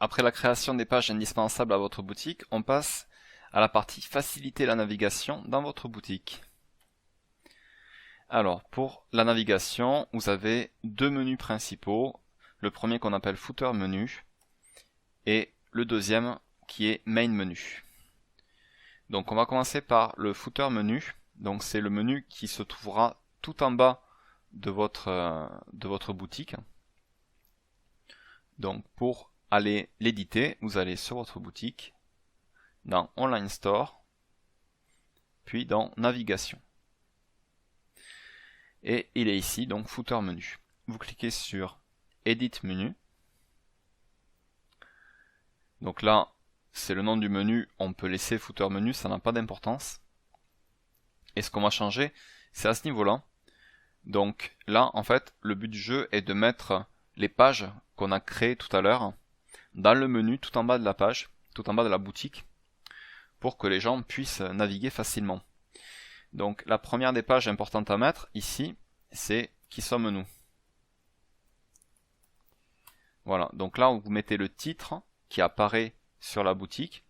Après la création des pages indispensables à votre boutique, on passe à la partie faciliter la navigation dans votre boutique. Alors, pour la navigation, vous avez deux menus principaux. Le premier qu'on appelle footer menu et le deuxième qui est main menu. Donc on va commencer par le footer menu. Donc c'est le menu qui se trouvera tout en bas de votre boutique. Donc pour aller l'éditer, vous allez sur votre boutique, dans Online Store, puis dans Navigation. Et il est ici, donc footer menu. Vous cliquez sur Edit menu. Donc là, c'est le nom du menu, on peut laisser footer menu, ça n'a pas d'importance. Et ce qu'on va changer, c'est à ce niveau-là. Donc là, en fait, le but du jeu est de mettre les pages qu'on a créées tout à l'heure dans le menu tout en bas de la page, tout en bas de la boutique, pour que les gens puissent naviguer facilement. Donc la première des pages importantes à mettre ici, c'est qui sommes-nous. Voilà, donc là vous mettez le titre qui apparaît sur la boutique,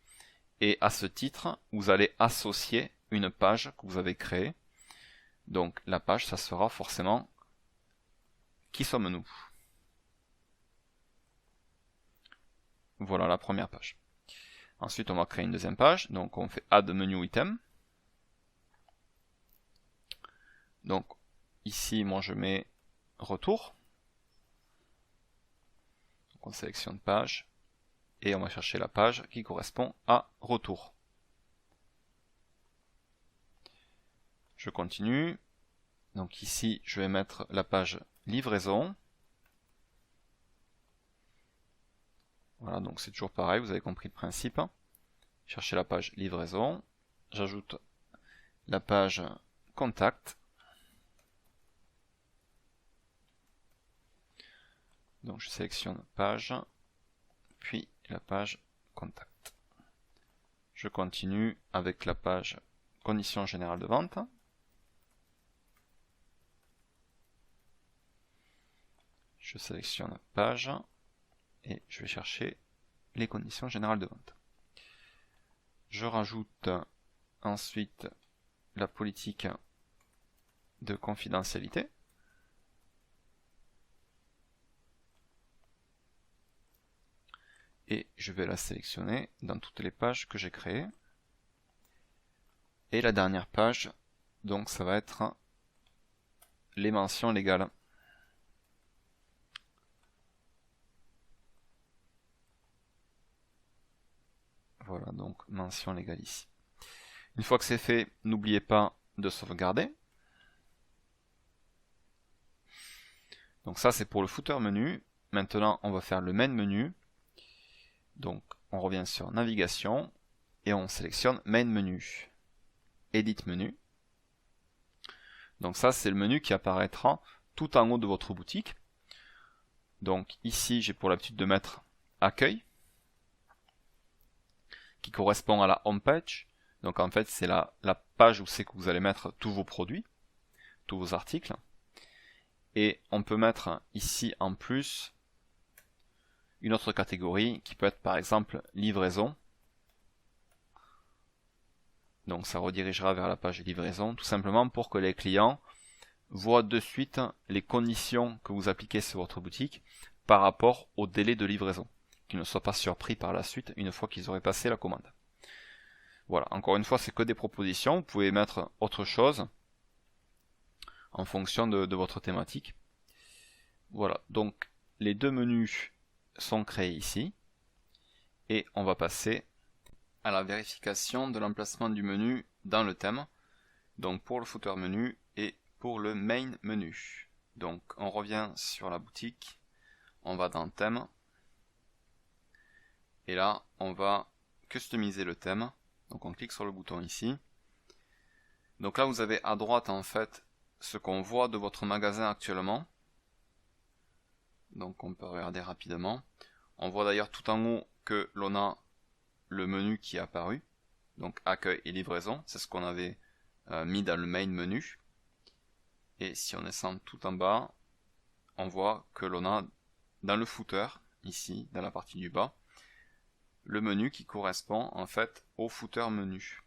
et à ce titre, vous allez associer une page que vous avez créée. Donc la page, ça sera forcément qui sommes-nous. Voilà la première page. Ensuite, on va créer une deuxième page. Donc on fait Add Menu Item. Donc ici, moi je mets Retour. Donc on sélectionne Page. Et on va chercher la page qui correspond à Retour. Je continue. Donc ici, je vais mettre la page Livraison. Voilà, donc c'est toujours pareil, vous avez compris le principe. Cherchez la page Livraison. J'ajoute la page Contact. Donc je sélectionne Page, puis la page Contact. Je continue avec la page Conditions générales de vente. Je sélectionne Page et je vais chercher les conditions générales de vente. Je rajoute ensuite la politique de confidentialité. Et je vais la sélectionner dans toutes les pages que j'ai créées. Et la dernière page, donc ça va être les mentions légales. Voilà, donc mention légale ici. Une fois que c'est fait, n'oubliez pas de sauvegarder. Donc ça c'est pour le footer menu. Maintenant on va faire le main menu. Donc on revient sur navigation et on sélectionne main menu. Edit menu. Donc ça c'est le menu qui apparaîtra tout en haut de votre boutique. Donc ici j'ai pour l'habitude de mettre accueil, qui correspond à la home page. Donc en fait c'est la page où c'est que vous allez mettre tous vos produits, tous vos articles. Et on peut mettre ici en plus une autre catégorie qui peut être par exemple livraison. Donc ça redirigera vers la page livraison, tout simplement pour que les clients voient de suite les conditions que vous appliquez sur votre boutique par rapport au délai de livraison, qu'ils ne soient pas surpris par la suite une fois qu'ils auraient passé la commande. Voilà, encore une fois, c'est que des propositions, vous pouvez mettre autre chose en fonction de votre thématique. Voilà, donc les deux menus sont créés ici, et on va passer à la vérification de l'emplacement du menu dans le thème, donc pour le footer menu et pour le main menu. Donc on revient sur la boutique, on va dans thème, et là on va customiser le thème, donc on clique sur le bouton ici. Donc là vous avez à droite en fait ce qu'on voit de votre magasin actuellement, donc on peut regarder rapidement. On voit d'ailleurs tout en haut que l'on a le menu qui est apparu, donc accueil et livraison, c'est ce qu'on avait mis dans le main menu. Et si on descend tout en bas, on voit que l'on a dans le footer ici dans la partie du bas, le menu qui correspond en fait au footer menu.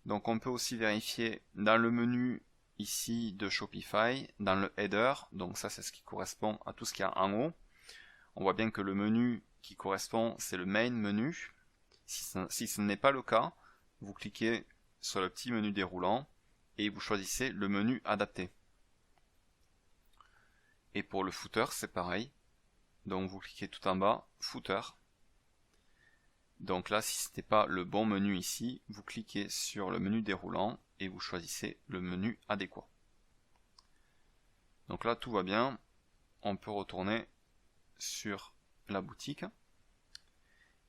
Donc on peut aussi vérifier dans le menu ici de Shopify, dans le header, donc ça c'est ce qui correspond à tout ce qu'il y a en haut. On voit bien que le menu qui correspond c'est le main menu. Si ce n'est pas le cas, vous cliquez sur le petit menu déroulant et vous choisissez le menu adapté. Et pour le footer c'est pareil, donc vous cliquez tout en bas, footer. Donc là, si ce n'était pas le bon menu ici, vous cliquez sur le menu déroulant et vous choisissez le menu adéquat. Donc là, tout va bien. On peut retourner sur la boutique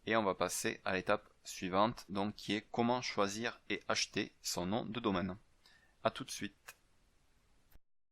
et on va passer à l'étape suivante, donc qui est comment choisir et acheter son nom de domaine. A tout de suite.